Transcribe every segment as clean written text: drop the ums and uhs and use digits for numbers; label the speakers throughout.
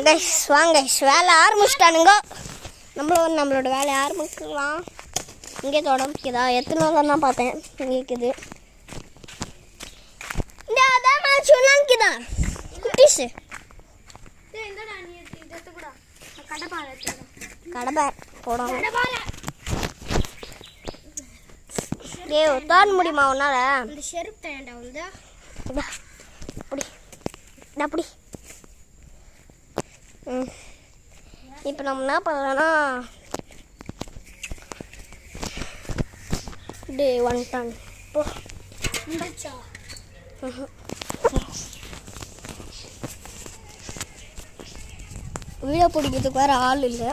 Speaker 1: Guys வாங்க guys, வேலை ஆரம்பிச்சிட்டானுங்க. நம்மளோட வேலையை ஆரம்பிக்கலாம். இங்கே தொடம்பிக்குதா? எத்தனை நாள் தான் பார்த்தேன். இங்கே இருக்குது. இந்த அதான் மேட்ச் ஒன்றாக்குதா குட்டிஸு கடை போடும். ஏ உத்தாட முடியுமா உன்னால? இந்த ஷெருப் டேண்டா வந்து அப்படி அப்படி. இப்போ நம்ம என்ன பண்ணலாம்னா டே வந்துட்டான் இப்போ வீடியோ பிடிக்கிறதுக்கு வேறு ஆள் இல்லை.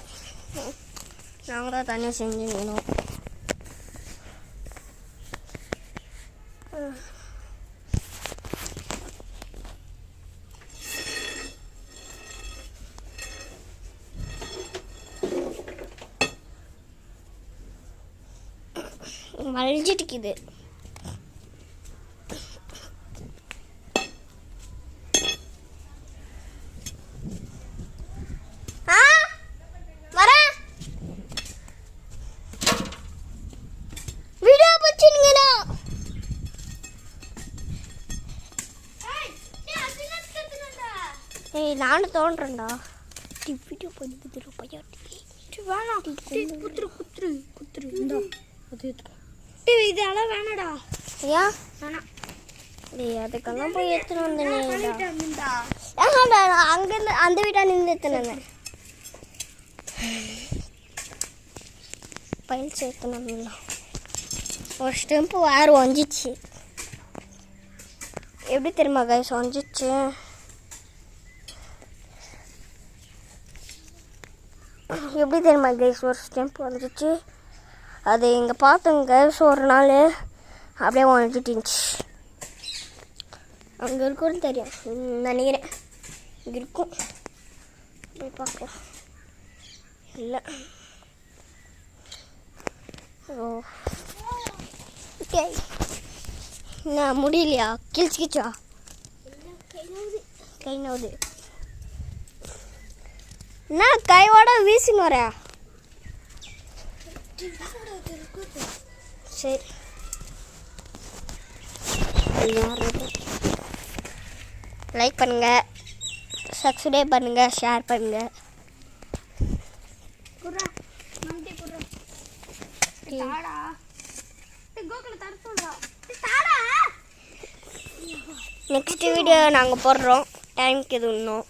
Speaker 1: நாங்கள் தான் தனியாக செஞ்சுக்கணும். மழிஞ்சிட்டுக்குது. வீடியோ பிடிச்சிருங்களா? ஏய் நானும் தோன்றேன்டா. வீடியோ பண்ணிட்டு பையாட்டி வேணாம். குத்துரு இந்தா அது இதெல்லாம் வேணாடா. ஏன் வேணாம்? டேய் அதுக்கெல்லாம் போய் எடுத்துன்னு வந்தேன்டா. அங்கேருந்து அந்த வீட்டா நின்று எடுத்துன்னு வந்தேன். பயில் சேர்த்துனா ஒரு ஸ்டெம்பு வேறு ஒஞ்சிச்சு. எப்படி தெரியுமா கைஸ் ஒஞ்சிச்சு? எப்படி தெரியுமா கைஸ் ஒரு ஸ்டெம்பு வந்துச்சு. அது இங்கே பார்த்தோங்க கைஸ் ஒரு நாள் அப்படியே ஒழிச்சிட்டுச்சு. அங்கே இருக்கும்னு தெரியும் நினைக்கிறேன். இங்கே இருக்கும் போய் பார்க்கலாம். இல்லை ஓ ஓகே. என்ன முடியலையா? கிழிச்சிக்கிச்சா? கை நவுது. என்ன கையோட வீசின்னு வர? சரி லைக் பண்ணுங்க, சப்ஸ்கிரைப் பண்ணுங்க, ஷேர் பண்ணுங்க. நெக்ஸ்ட் வீடியோ நாங்கள் போடுறோம். டைமுக்கு இது இன்னும்